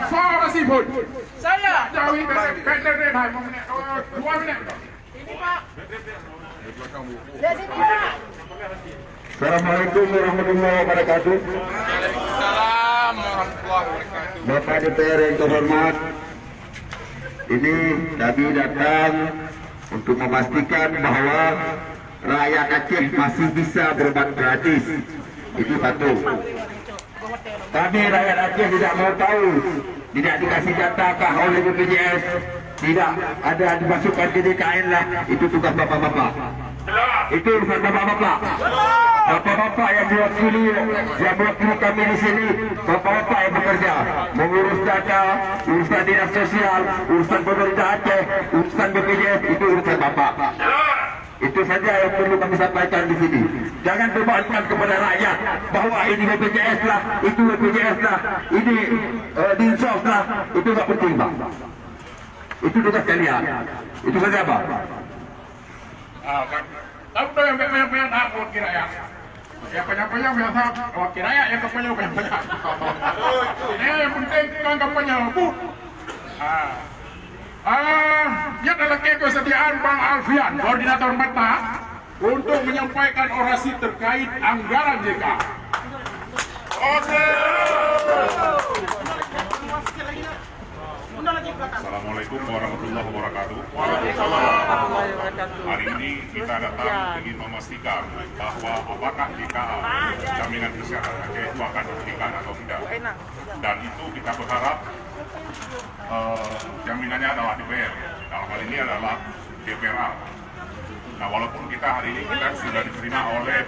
Suara sibuk. Saya. Jauhi BTD 2 menit. Ini Pak. Lihat sini Pak. Assalamualaikum warahmatullahi wabarakatuh. Waalaikumsalam warahmatullahi wabarakatuh. Bapak DPR yang terhormat, ini kami datang untuk memastikan bahwa rakyat Aceh masih bisa berobat gratis. Itu satu. Kami rakyat Aceh tidak mau tahu, tidak dikasih data kah oleh BPJS, tidak ada dimasukkan ke DKN lah. Itu tugas bapak-bapak. Itu urusan bapak-bapak. Bapak-bapak yang mewakili kami di sini, bapak-bapak yang bekerja mengurus data, urusan dinas sosial, urusan pemerintah Aceh, urusan BPJS, itu urusan bapak. Itu saja yang perlu kami sampaikan di sini. Jangan bebankan kepada rakyat bahwa ini BPJS lah, itu BPJS lah, ini Dinsos lah, itu nggak penting bang. Itu tugas kalian. Itu saja bang. Tahu tuh yang banyak-banyak takut kira ya. Yang banyak-banyak biasa wakil rakyat yang kampanye banyak-banyak. Ini yang penting kan kampanye bu. Dia adalah kesetiaan Bang Alfian, koordinator Mata, untuk menyampaikan orasi terkait anggaran JK. Oke. Assalamualaikum warahmatullahi wabarakatuh. Hari ini kita datang ingin memastikan bahwa apakah JKA jaminan kesehatan Aceh itu akan diberikan atau tidak. Dan itu kita berharap jaminannya adalah DPR. Dalam hal ini adalah DPRA. Nah, walaupun kita hari ini kita sudah diterima oleh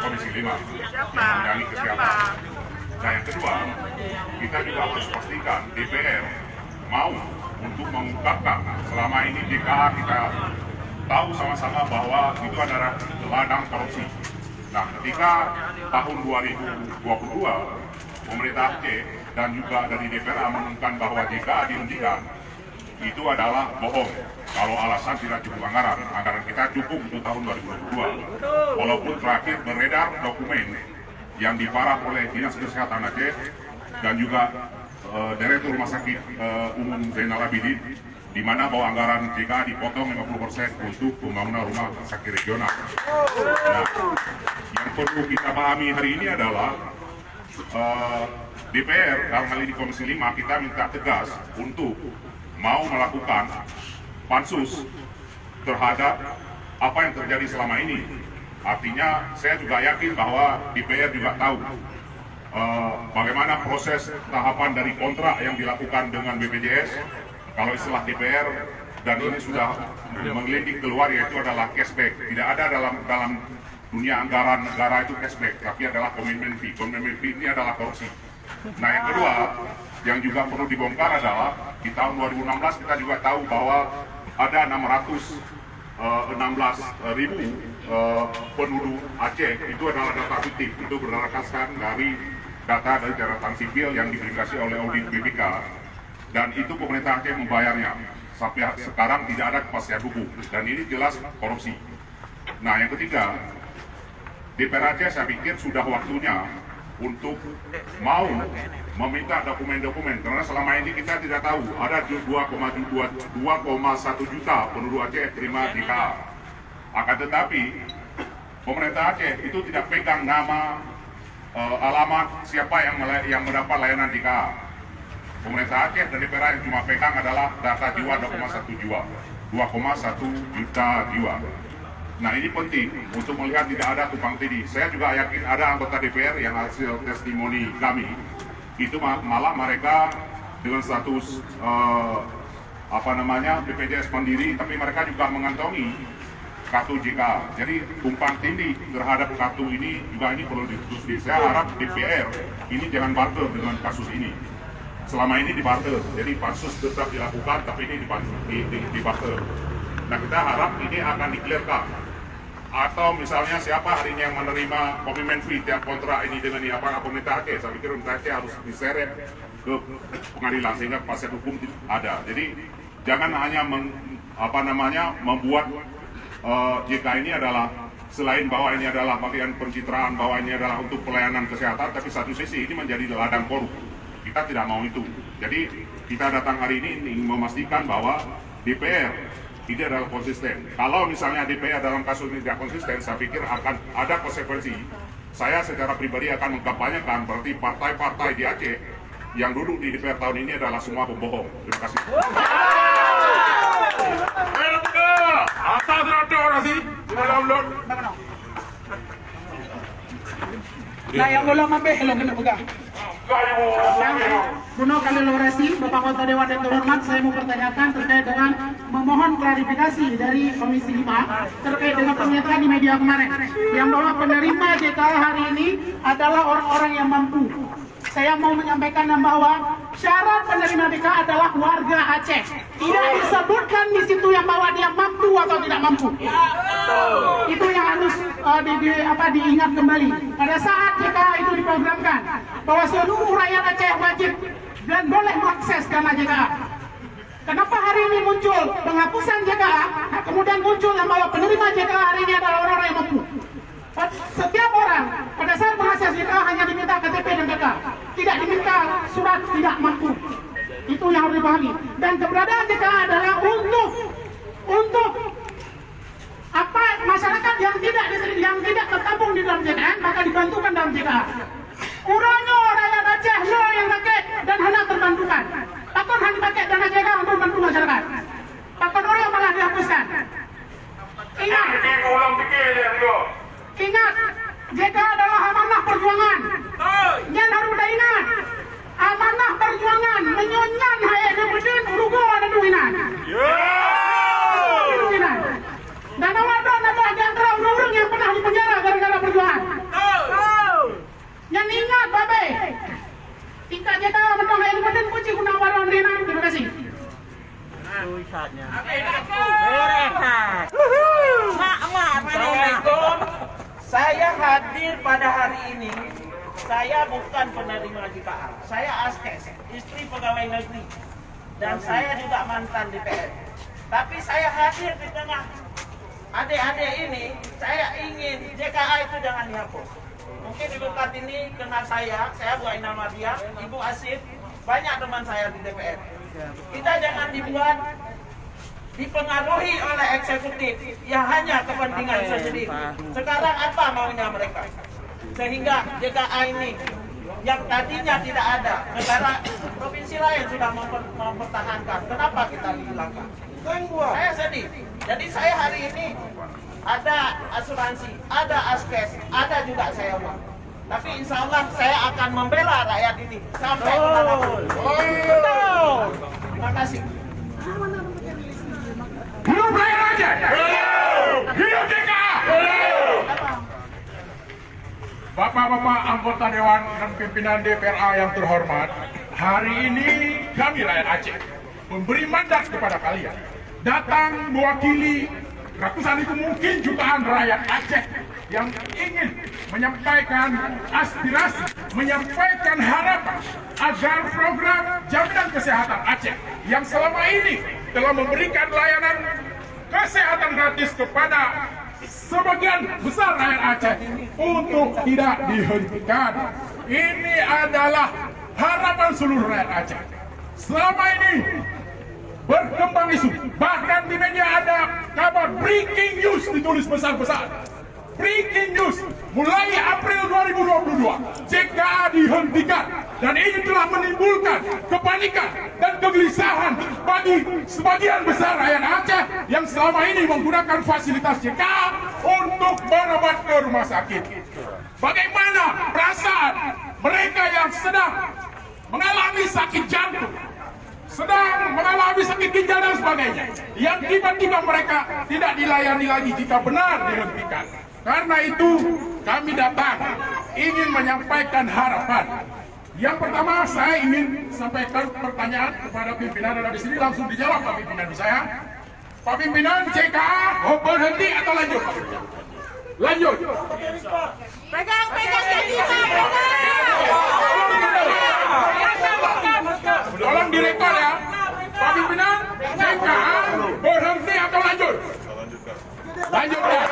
Komisi 5 yang menjalani kesehatan. Nah, yang kedua, kita juga harus pastikan DPR mau untuk mengungkapkan selama ini JKA kita tahu sama-sama bahwa itu adalah ladang korupsi. Nah, ketika tahun 2022 pemerintah Aceh dan juga dari DPRA mengumumkan bahwa JKA dihentikan, itu adalah bohong. Kalau alasan tidak cukup anggaran kita cukup untuk tahun 2022. Walaupun terakhir beredar dokumen yang diparah oleh Dinas Kesehatan Aceh dan juga Direktur Rumah Sakit Umum Zainal Abidin, di mana bahwa anggaran JKA dipotong 50% untuk pembangunan rumah sakit regional. Nah, yang perlu kita pahami hari ini adalah DPR, dalam hal ini Komisi 5, kita minta tegas untuk mau melakukan pansus terhadap apa yang terjadi selama ini. Artinya, saya juga yakin bahwa DPR juga tahu bagaimana proses tahapan dari kontrak yang dilakukan dengan BPJS. Kalau istilah DPR dan ini sudah mengelitik keluar, yaitu adalah cashback. Tidak ada dalam dunia anggaran negara itu cashback, tapi adalah commitment fee. Commitment fee ini adalah korupsi. Nah, yang kedua yang juga perlu dibongkar adalah di tahun 2016 kita juga tahu bahwa ada 616.000 penduduk Aceh itu adalah data fiktif. Itu berdasarkan dari data dari catatan sipil yang diverifikasi oleh audit BPK, dan itu pemerintah Aceh membayarnya. Sampai sekarang tidak ada kepastian hukum, dan ini jelas korupsi. Nah, yang ketiga, DPR Aceh saya pikir sudah waktunya untuk mau meminta dokumen-dokumen, karena selama ini kita tidak tahu ada 2,1 juta penduduk Aceh terima JKA. Akan tetapi pemerintah Aceh itu tidak pegang nama, alamat siapa yang mendapat layanan JKA. Pemerintah Aceh dan DPR yang cuma pegang adalah data jiwa 2,1 juta jiwa. Nah, ini penting untuk melihat tidak ada tumpang tindih. Saya juga yakin ada anggota DPR yang hasil testimoni kami itu malah mereka dengan status BPJS mandiri, tapi mereka juga mengantongi kartu JKA. Jadi tumpang tindih terhadap kartu ini juga ini perlu ditelusuri. Saya harap DPR ini jangan barter dengan kasus ini. Selama ini dibarter, jadi pansus tetap dilakukan, tapi ini dibarter. Nah, kita harap ini akan di-clearkan. Atau misalnya siapa hari ini yang menerima komitmen fee tiap kontrak ini dengan pemerintah Aceh. Saya pikir pemerintah Aceh harus diseret ke pengadilan sehingga kepastian hukum ada. Jadi jangan hanya membuat JK ini adalah selain bahwa ini adalah bagian pencitraan, bahwa ini adalah untuk pelayanan kesehatan, tapi satu sisi ini menjadi ladang korup. Kita tidak mau itu. Jadi kita datang hari ini ingin memastikan bahwa DPR ini adalah konsisten. Kalau misalnya DPR dalam kasus ini tidak konsisten, saya pikir akan ada konsekuensi. Saya secara pribadi akan mengkampanyekan berarti partai-partai di Aceh yang duduk di DPR tahun ini adalah semua pembohong. Terima kasih. Atas rada orasi, download. Nah, yang belum ambil, hello kena pegang. Kuno kali orasi, Bapak Anggota Dewan yang terhormat, saya mau pertanyakan terkait dengan memohon klarifikasi dari Komisi 5 terkait dengan pernyataan di media kemarin yang bahwa penerima JKA hari ini adalah orang-orang yang mampu. Saya mau menyampaikan bahwa syarat penerima JKA adalah warga Aceh. Tidak disebutkan di situ yang bahwa dia mampu atau tidak mampu. Itu yang harus diingat kembali. Pada saat JKA itu diprogramkan bahwa seluruh rakyat Aceh wajib dan boleh mengakses dana JKA. Kenapa hari ini muncul penghapusan JKA? Kemudian muncul yang bahwa penerima JKA hari ini adalah orang-orang yang mampu. Setiap orang pada saat mengakses JKA hanya diminta KTP dan KK, tidak diminta surat tidak mampu. Itu yang harus dipahami. Dan keberadaan JKA adalah untuk apa masyarakat yang tidak tertampung di dalam JKA maka dibantukan dalam JKA. Urangnya rakyat Aceh lo yang pakai dan hendak terbantukan. Takkan hanya pakai dana JKA untuk membantu masyarakat. Takkan orang malah dihapuskan. Ingat, JKA adalah amanah perjuangan. Yang harus ingat, amanah perjuangan menyonyan hayat dibedin urugo ada duinan. Dan awadon adalah di antara orang-orang yang pernah dipenjara gara-gara perjuangan. Yang ingat, babe, tingkat JKA menang hayat dibedin kunci guna awadon dinan. Terima kasih. Assalamualaikum. Saya hadir pada hari ini. Saya bukan penerima JKA. Saya askes, istri pegawai negeri. Dan saya juga mantan DPR. Tapi saya hadir di tengah adik-adik ini. Saya ingin JKA itu jangan dihapus. Mungkin di tempat ini kenal saya Bu Ainal Mardia, Ibu Asif, banyak teman saya di DPR. Kita jangan dibuat dipengaruhi oleh eksekutif yang hanya kepentingan sendiri. Sekarang apa maunya mereka? Sehingga JKA ini yang tadinya tidak ada, negara provinsi lain sudah mempertahankan. Kenapa kita dihilangkan? Saya sedih. Jadi saya hari ini ada asuransi, ada askes, ada juga saya uang. Tapi insya Allah saya akan membela rakyat ini sampai kemanapun. Betul. Terima kasih. Hidup rakyat Aceh! Hidup JKA! Bapak-bapak anggota Dewan dan pimpinan DPRA yang terhormat, hari ini kami rakyat Aceh memberi mandat kepada kalian datang mewakili ratusan ribu mungkin jutaan rakyat Aceh yang ingin menyampaikan aspirasi, menyampaikan harapan agar program jaminan kesehatan Aceh yang selama ini telah memberikan layanan kesehatan gratis kepada sebagian besar rakyat Aceh untuk tidak dihentikan. Ini adalah harapan seluruh rakyat Aceh. Selama ini berkembang isu, bahkan di media ada kabar breaking news ditulis besar-besar. Breaking news, mulai April 2022 JKA dihentikan dan ini telah menimbulkan kepanikan dan kegelisahan bagi sebagian besar rakyat Aceh yang selama ini menggunakan fasilitas JKA untuk berobat ke rumah sakit. Bagaimana perasaan mereka yang sedang mengalami sakit jantung, sedang mengalami sakit ginjal dan sebagainya, yang tiba-tiba mereka tidak dilayani lagi jika benar dihentikan? Karena itu kami datang ingin menyampaikan harapan. Yang pertama saya ingin sampaikan pertanyaan kepada pimpinan dan di sini langsung dijawab Pak Pimpinan saya. Pak Pimpinan, JKA berhenti atau lanjut? Lanjut. Pegang Tolong direkod ya. Pak Pimpinan, JKA berhenti atau lanjut? Lanjut ya.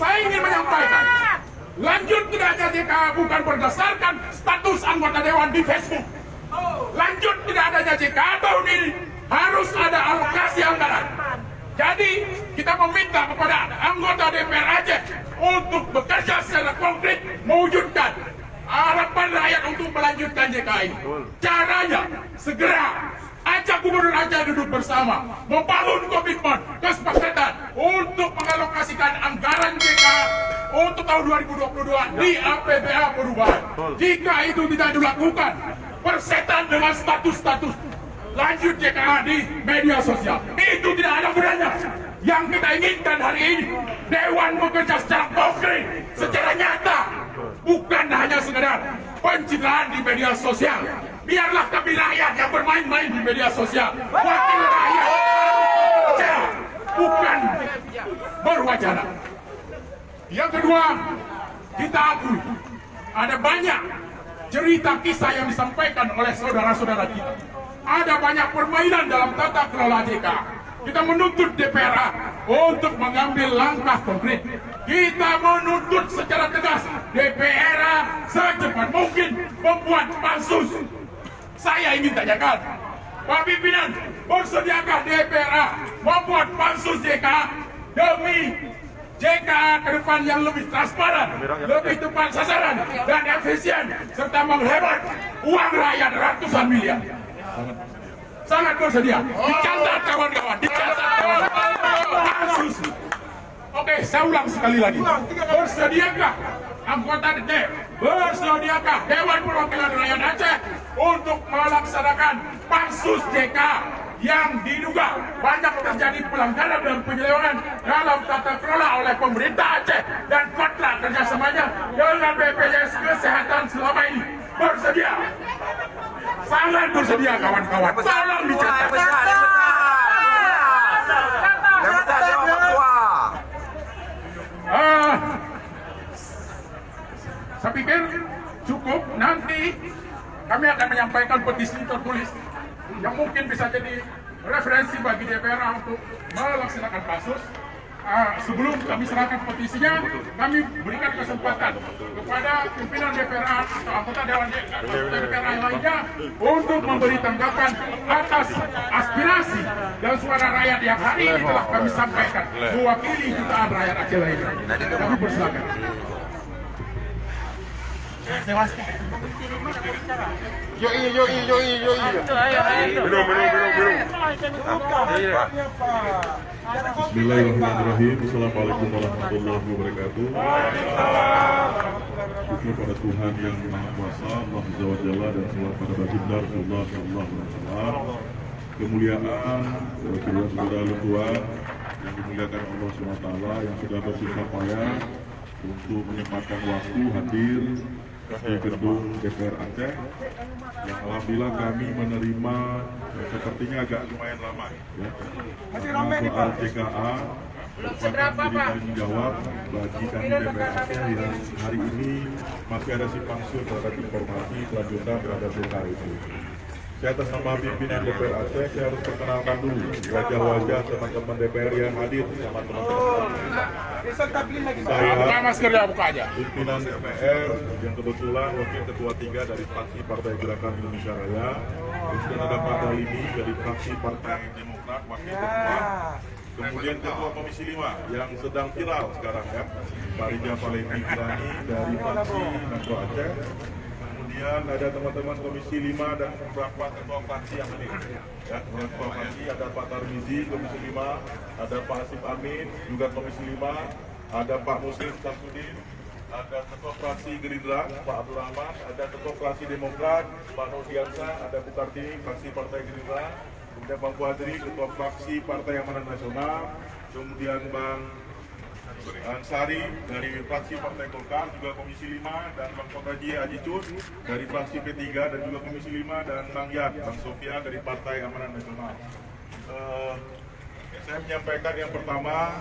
Saya ingin menyampaikan, lanjut tidaknya JKA bukan berdasarkan status anggota dewan di Facebook. Lanjut tidak adanya JK tahun ini harus ada alokasi anggaran. Jadi kita meminta kepada anggota DPR Aceh untuk bekerja secara konkret mewujudkan harapan rakyat untuk melanjutkan JK ini. Caranya segera ajak Gubernur Aceh duduk bersama, membangun komitmen kesepakatan untuk mengalokasikan anggaran JK untuk tahun 2022 di APBA perubahan. Jika itu tidak dilakukan, persetan dengan status-status lanjut JKA di media sosial itu tidak ada gunanya. Yang kita inginkan hari ini, Dewan bekerja secara konkret, secara nyata, bukan hanya sekedar pencitraan di media sosial. Biarlah kami rakyat yang bermain-main di media sosial. Wakil rakyat bukan berwacana. Yang kedua, kita akui ada banyak cerita kisah yang disampaikan oleh saudara-saudara kita. Ada banyak permainan dalam tata kelola JK. Kita menuntut DPR untuk mengambil langkah konkret. Kita menuntut secara tegas DPR secepat mungkin membuat pansus. Saya ingin tanyakan, Pak Pimpinan, bersediakah DPR membuat pansus JK demi JK ke depan yang lebih transparan, lebih tepat sasaran dan efisien, serta menghemat uang rakyat ratusan miliar? Sangat bersedia. Dicatat kawan-kawan, dicatat kawan-kawan. Pansus. Oke, saya ulang sekali lagi. Bersediakah anggota DPR, bersediakah Dewan Perwakilan Rakyat Aceh untuk melaksanakan pansus JK yang diduga banyak terjadi pelanggaran dan penyelewengan dalam tata kelola oleh pemerintah Aceh dan kontrak kerjasamanya dengan BPJS Kesehatan selama ini? Bersedia? Sangat bersedia kawan-kawan. Tolong dicatat. Saya pikir cukup. Nanti kami akan menyampaikan petisi tertulis yang mungkin bisa jadi referensi bagi DPR untuk melaksanakan pansus. Sebelum kami serahkan petisinya, kami berikan kesempatan kepada pimpinan DPR atau anggota Dewan DPR lainnya untuk memberi tanggapan atas aspirasi dan suara rakyat yang hari ini telah kami sampaikan mewakili jutaan rakyat Aceh lainnya. Kami persilakan. Bismillahirrahmanirrahim. Assalamualaikum warahmatullahi wabarakatuh. Syukur pada Tuhan yang Maha Kuasa, Allah Azza wa Jalla, dan salawat pada baginda Rasulullah sallallahu alaihi wasallam. Kemuliaan saudara Tuhan yang dimuliakan Allah SWT yang sudah bersusah payah untuk menyempatkan waktu hadir di gedung DPR Aceh, yang alhamdulillah kami menerima sepertinya agak lumayan lama ya, karena soal JKA merupakan tanggung jawab bagi kami DPR Aceh yang hari ini masih ada simpang siur terhadap informasi kelanjutan terhadap JKA itu. Saya atas nama pimpinan DPR Aceh, saya harus perkenalkan dulu wajah-wajah teman-teman DPR yang hadir bersama teman-teman. Saya pimpinan DPR yang kebetulan wakil ketua 3 dari fraksi Partai Gerakan Indonesia Raya. Kemudian ada Pak Dalimi dari fraksi Partai Demokrat, wakil ketua. Kemudian ketua Komisi 5 yang sedang viral sekarang ya, Pak Rija Palembang dari fraksi Metro Aceh. Kemudian ada teman-teman Komisi 5 dan beberapa ketua fraksi yang hadir. Ya, ketua fraksi ada Pak Tarmizi Komisi 5, ada Pak Asif Amin juga Komisi 5, ada Pak Muslim Samsudin, ada ketua fraksi Gerindra Pak Abdul Rahman, ada ketua fraksi Demokrat Pak Nurdiansa, ada Bu Kartini fraksi Partai Gerindra, kemudian Bang Fuadri ketua fraksi Partai Amanat Nasional, kemudian Bang Ansari dari fraksi Partai Golkar juga Komisi 5, dan Bang Kotaji Ajicun dari fraksi P3 dan juga Komisi 5, dan Bang Yat, Bang Sofia dari Partai Amanat Nasional. Saya menyampaikan yang pertama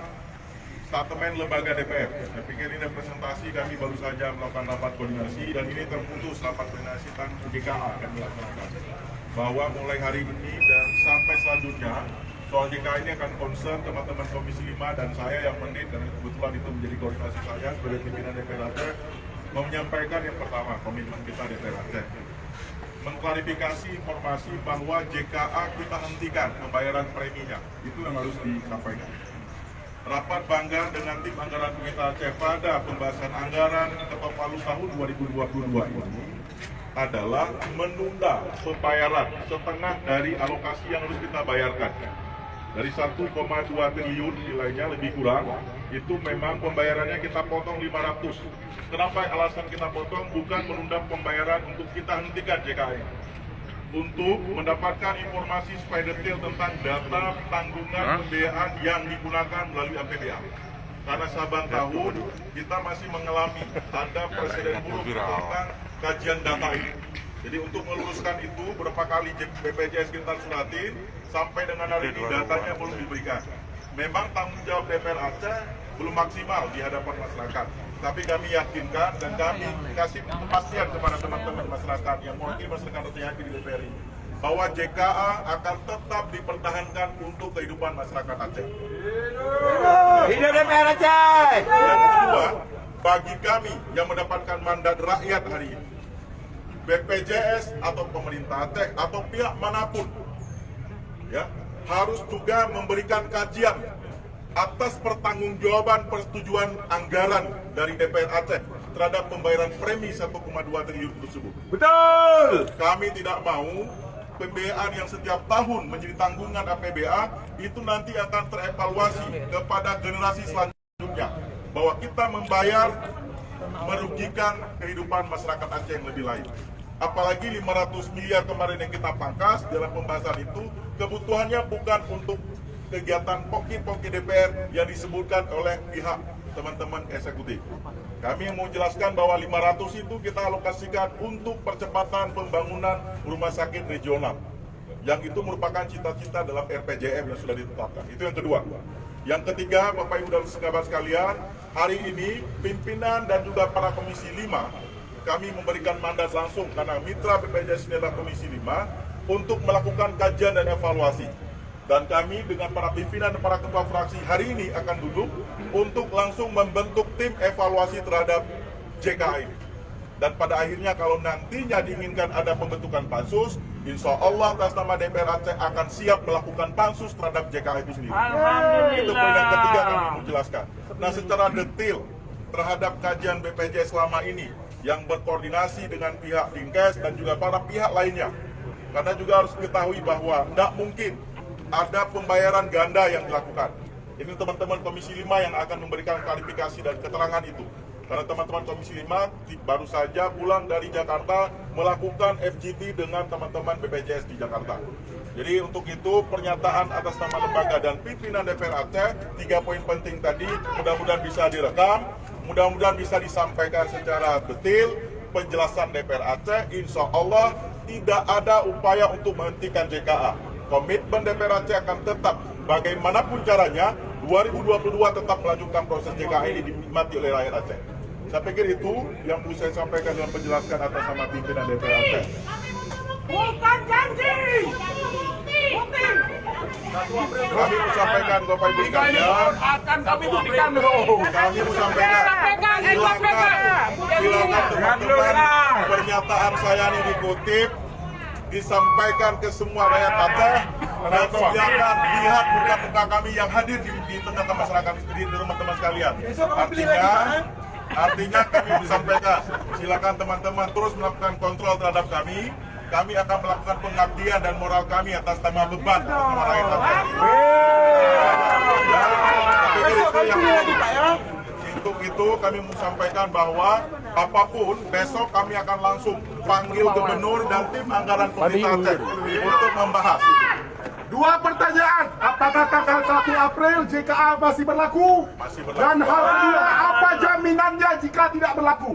statement lembaga DPR. Saya pikir ini presentasi, kami baru saja melakukan rapat koordinasi dan ini terputus rapat koordinasi tentang JKA kami laksanakan. Bahwa mulai hari ini dan sampai selanjutnya soal JKA ini akan concern teman-teman Komisi 5 dan saya yang menit, dan kebetulan itu menjadi koordinasi saya sebagai pimpinan DPR Aceh, menyampaikan yang pertama komitmen kita DPR Aceh. mengklarifikasi informasi bahwa JKA kita hentikan pembayaran preminya. Itu yang harus disampaikan. Rapat banggar dengan tim anggaran Pemerintah Aceh pada pembahasan anggaran Ketok Palu tahun 2022 ini adalah menunda pembayaran setengah dari alokasi yang harus kita bayarkan. Dari 1,2 triliun nilainya lebih kurang, itu memang pembayarannya kita potong 500. Kenapa alasan kita potong? Bukan menunda pembayaran untuk kita hentikan JKI. Untuk mendapatkan informasi supaya detail tentang data tanggungan pembiayaan yang digunakan melalui APBA. Karena saban tahun kita masih mengalami ada presiden buruk tentang kajian data ini. Jadi untuk meluruskan itu, beberapa kali BPJS kita suratin, sampai dengan hari ini datanya belum diberikan. Memang tanggung jawab DPR Aceh belum maksimal di hadapan masyarakat. Tapi kami yakinkan dan kami kasih kepastian kepada teman-teman masyarakat yang mewakili masyarakat Aceh di DPR ini, bahwa JKA akan tetap dipertahankan untuk kehidupan masyarakat Aceh. Hidup DPR Aceh! Yang kedua, bagi kami yang mendapatkan mandat rakyat hari ini, BPJS atau pemerintah Aceh atau pihak manapun, ya, harus juga memberikan kajian atas pertanggungjawaban persetujuan anggaran dari DPR Aceh terhadap pembayaran premi 1,2 triliun tersebut. Betul! Kami tidak mau pembiayaan yang setiap tahun menjadi tanggungan APBA itu nanti akan terevaluasi kepada generasi selanjutnya, bahwa kita membayar merugikan kehidupan masyarakat Aceh yang lebih lain. Apalagi 500 miliar kemarin yang kita pangkas dalam pembahasan itu, kebutuhannya bukan untuk kegiatan poki-poki DPR yang disebutkan oleh pihak teman-teman eksekutif. Kami mau jelaskan bahwa 500 itu kita alokasikan untuk percepatan pembangunan rumah sakit regional, yang itu merupakan cita-cita dalam RPJM yang sudah ditetapkan. Itu yang kedua. Yang ketiga, Bapak Ibu dan sahabat sekalian, hari ini pimpinan dan juga para Komisi 5 kami memberikan mandat langsung, karena mitra BPJS ini adalah Komisi 5, untuk melakukan kajian dan evaluasi. Dan kami dengan para pimpinan dan para ketua fraksi hari ini akan duduk untuk langsung membentuk tim evaluasi terhadap JKI. Dan pada akhirnya kalau nantinya diinginkan ada pembentukan pansus, insya Allah atas nama DPR Aceh akan siap melakukan pansus terhadap JKI itu sendiri. Itu poin yang ketiga kami mau jelaskan. Nah, secara detail terhadap kajian BPJS selama ini yang berkoordinasi dengan pihak Dinkes dan juga para pihak lainnya. Karena juga harus diketahui bahwa tidak mungkin ada pembayaran ganda yang dilakukan. Ini teman-teman Komisi 5 yang akan memberikan klarifikasi dan keterangan itu. Karena teman-teman Komisi 5 baru saja pulang dari Jakarta melakukan FGD dengan teman-teman BPJS di Jakarta. Jadi untuk itu pernyataan atas nama lembaga dan pimpinan DPR Aceh, 3 poin penting tadi mudah-mudahan bisa direkam, mudah-mudahan bisa disampaikan secara detail penjelasan DPR Aceh. Insya Allah tidak ada upaya untuk menghentikan JKA. Komitmen DPR Aceh akan tetap bagaimanapun caranya 2022 tetap melanjutkan proses JKA ini dinikmati oleh rakyat Aceh. Saya pikir itu yang perlu saya sampaikan dalam penjelasan atas nama pimpinan DPR Aceh. Bukan janji! Bukti! Kami mau sampaikan Bapak Ibu sekalian, akan kami buktikan dulu. kami mau sampaikan, silakan teman-teman pernyataan saya ini dikutip, disampaikan ke semua rakyat Aceh, dan silakan lihat muka-muka kami yang hadir di tengah masyarakat di teman-teman sekalian. Artinya kami sampaikan, silakan teman-teman terus melakukan kontrol terhadap kami. Kami akan melakukan pengabdian dan moral kami atas nama beban teman-teman rakyat Aceh. Untuk itu kami mau sampaikan bahwa apapun besok kami akan langsung panggil gubernur dan tim anggaran pemerintah Aceh untuk membahas. 2 pertanyaan, apakah tanggal 1 April JKA masih berlaku? Masih berlaku. Dan hal kedua, apa jaminannya jika tidak berlaku?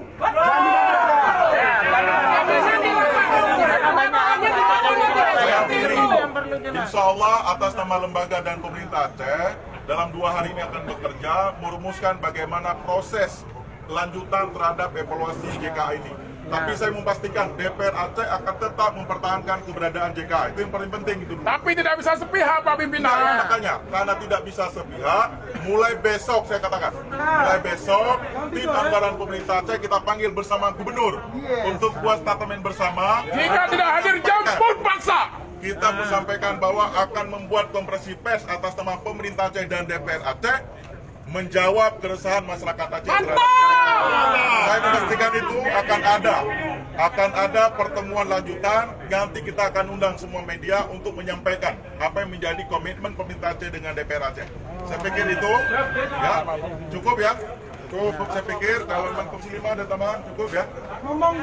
Insya Allah atas nama lembaga dan pemerintah Aceh dalam 2 hari ini akan bekerja merumuskan bagaimana proses lanjutan terhadap evaluasi JKA ini. Tapi saya memastikan DPR Aceh akan tetap mempertahankan keberadaan JKA. Itu yang paling penting itu. Tapi tidak bisa sepihak Pak Pimpinan. Nah, makanya karena tidak bisa sepihak, mulai besok saya katakan mulai besok tim anggaran pemerintah Aceh kita panggil bersama gubernur untuk buat statement bersama. Jika tidak hadir jemput paksa. Kita menyampaikan bahwa akan membuat konferensi pers atas nama pemerintah Aceh dan DPR Aceh menjawab keresahan masyarakat Aceh. Saya memastikan itu akan ada pertemuan lanjutan. Nanti kita akan undang semua media untuk menyampaikan apa yang menjadi komitmen pemerintah Aceh dengan DPR Aceh. Saya pikir itu ya cukup ya. Cukup saya pikir kalau memang Komisi 5 ada tambahan cukup ya.